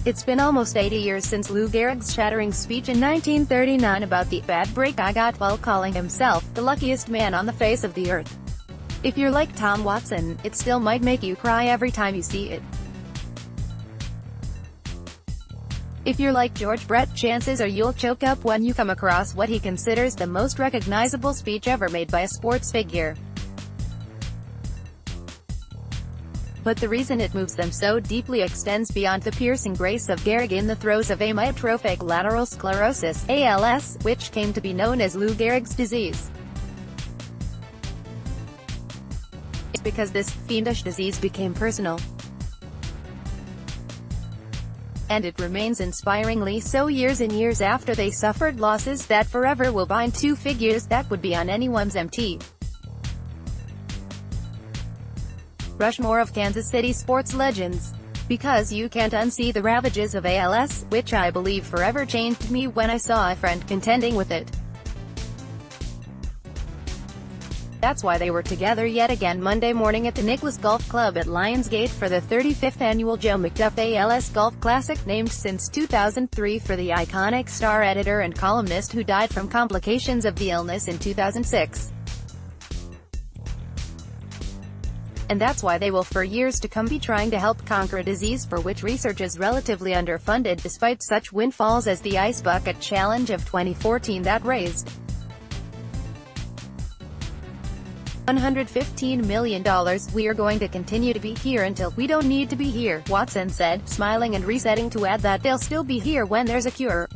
It's been almost 80 years since Lou Gehrig's shattering speech in 1939 about the bad break I got while calling himself the luckiest man on the face of the earth. If you're like Tom Watson, it still might make you cry every time you see it. If you're like George Brett, chances are you'll choke up when you come across what he considers the most recognizable speech ever made by a sports figure. But the reason it moves them so deeply extends beyond the piercing grace of Gehrig in the throes of amyotrophic lateral sclerosis, ALS, which came to be known as Lou Gehrig's disease. It's because this fiendish disease became personal. And it remains inspiringly so years and years after they suffered losses that forever will bind two figures that would be on anyone's MT. Rushmore of Kansas City sports legends. Because you can't unsee the ravages of ALS, which I believe forever changed me when I saw a friend contending with it. That's why they were together yet again Monday morning at the Nicklaus Golf Club at Lionsgate for the 35th annual Joe McDuff ALS Golf Classic, named since 2003 for the iconic star editor and columnist who died from complications of the illness in 2006. And that's why they will for years to come be trying to help conquer a disease for which research is relatively underfunded, despite such windfalls as the Ice Bucket Challenge of 2014 that raised $115 million. "We are going to continue to be here until we don't need to be here," Watson said, smiling and resetting to add that they'll still be here when there's a cure.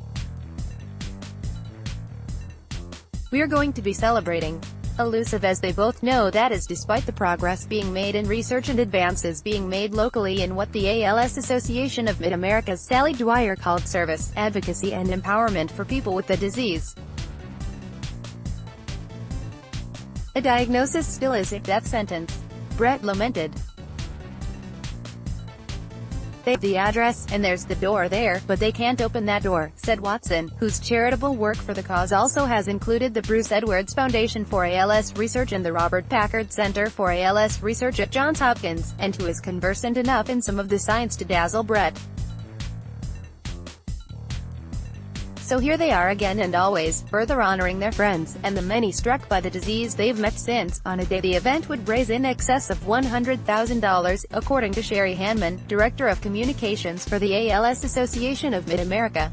"We're going to be celebrating." Elusive as they both know that is, despite the progress being made in research and advances being made locally in what the ALS Association of Mid-America's Sally Dwyer called service, advocacy and empowerment for people with the disease. "A diagnosis still is a death sentence," Brett lamented. "They've the address, and there's the door there, but they can't open that door," said Watson, whose charitable work for the cause also has included the Bruce Edwards Foundation for ALS Research and the Robert Packard Center for ALS Research at Johns Hopkins, and who is conversant enough in some of the science to dazzle Brett. So here they are again and always, further honoring their friends, and the many struck by the disease they've met since, on a day the event would raise in excess of $100,000, according to Sherry Hanman, Director of Communications for the ALS Association of Mid-America.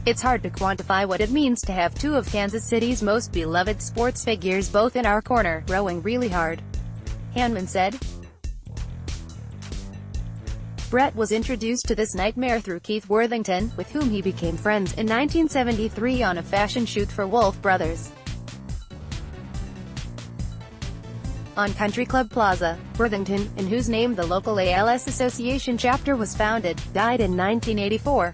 "It's hard to quantify what it means to have two of Kansas City's most beloved sports figures both in our corner, rowing really hard," Hanman said. Brett was introduced to this nightmare through Keith Worthington, with whom he became friends in 1973 on a fashion shoot for Wolf Brothers. On Country Club Plaza, Worthington, in whose name the local ALS Association chapter was founded, died in 1984.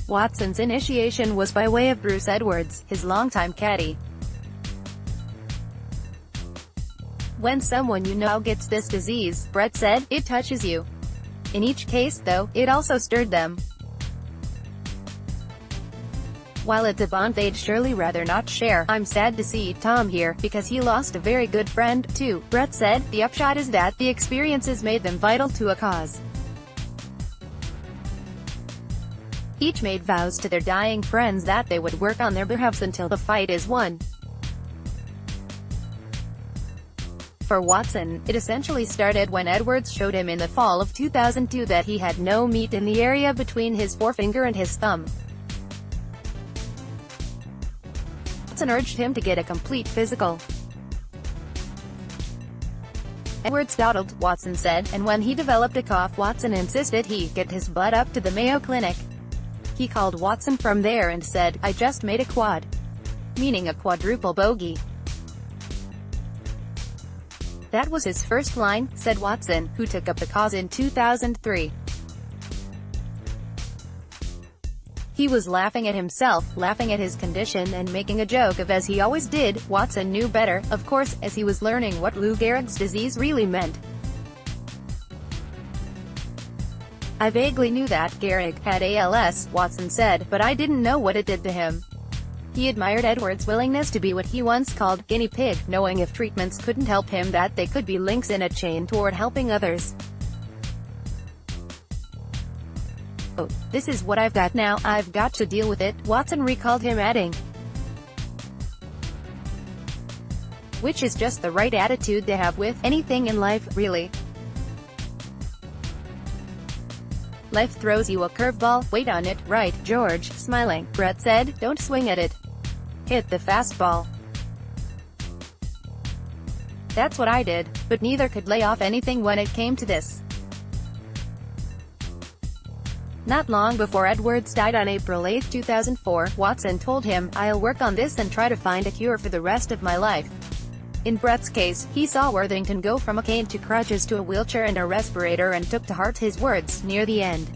Watson's initiation was by way of Bruce Edwards, his longtime caddy. "When someone you know gets this disease," Brett said, "it touches you. In each case, though, it also stirred them. While it's a bond they'd surely rather not share, I'm sad to see Tom here, because he lost a very good friend, too," Brett said. "The upshot is that the experiences made them vital to a cause. Each made vows to their dying friends that they would work on their behalves until the fight is won." For Watson, it essentially started when Edwards showed him in the fall of 2002 that he had no meat in the area between his forefinger and his thumb. Watson urged him to get a complete physical. Edwards dawdled, Watson said, and when he developed a cough, Watson insisted he get his butt up to the Mayo Clinic. He called Watson from there and said, "I just made a quad," meaning a quadruple bogey. "That was his first line," said Watson, who took up the cause in 2003. He was laughing at himself, laughing at his condition and making a joke of, as he always did. Watson knew better, of course, as he was learning what Lou Gehrig's disease really meant. "I vaguely knew that Gehrig had ALS," Watson said, "but I didn't know what it did to him." He admired Edwards' willingness to be what he once called guinea pig, knowing if treatments couldn't help him that they could be links in a chain toward helping others. "Oh, this is what I've got now, I've got to deal with it," Watson recalled him, adding, "Which is just the right attitude to have with anything in life, really. Life throws you a curveball, wait on it, right, George?" Smiling, Brett said, "Don't swing at it. Hit the fastball." "That's what I did, but neither could lay off anything when it came to this." Not long before Edwards died on April 8, 2004, Watson told him, "I'll work on this and try to find a cure for the rest of my life." In Brett's case, he saw Worthington go from a cane to crutches to a wheelchair and a respirator and took to heart his words near the end.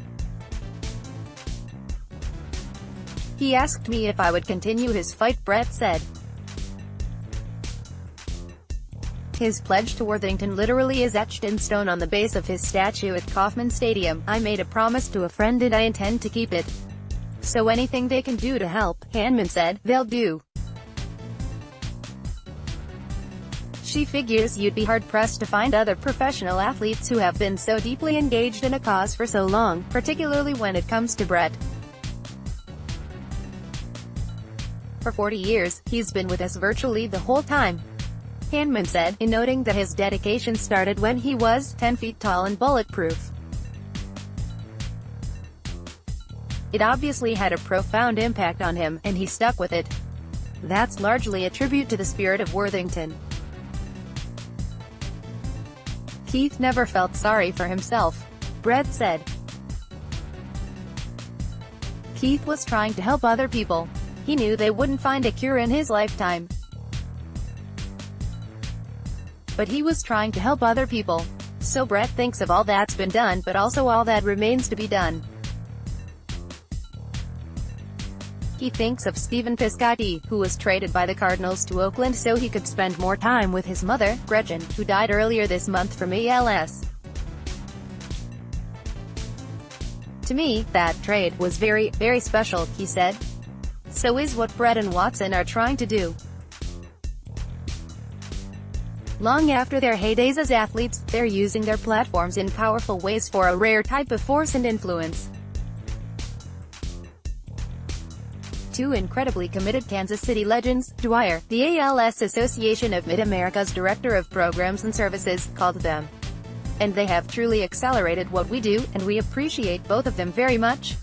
"He asked me if I would continue his fight," Brett said. His pledge to Worthington literally is etched in stone on the base of his statue at Kauffman Stadium. "I made a promise to a friend and I intend to keep it. So anything they can do to help," Hanman said, "they'll do." She figures you'd be hard-pressed to find other professional athletes who have been so deeply engaged in a cause for so long, particularly when it comes to Brett. "For 40 years, he's been with us virtually the whole time," Hanman said, in noting that his dedication started when he was 10 feet tall and bulletproof. "It obviously had a profound impact on him, and he stuck with it. That's largely a tribute to the spirit of Worthington." "Keith never felt sorry for himself," Brett said. "Keith was trying to help other people. He knew they wouldn't find a cure in his lifetime. But he was trying to help other people. So Brett thinks of all that's been done, but also all that remains to be done. He thinks of Stephen Piscotty, who was traded by the Cardinals to Oakland so he could spend more time with his mother, Gretchen, who died earlier this month from ALS. To me, that trade was very, very special," he said. "So is what Brett and Watson are trying to do." Long after their heydays as athletes, they're using their platforms in powerful ways for a rare type of force and influence. Two incredibly committed Kansas City legends, Dwyer, the ALS Association of Mid-America's Director of Programs and Services, called them. "And they have truly accelerated what we do, and we appreciate both of them very much."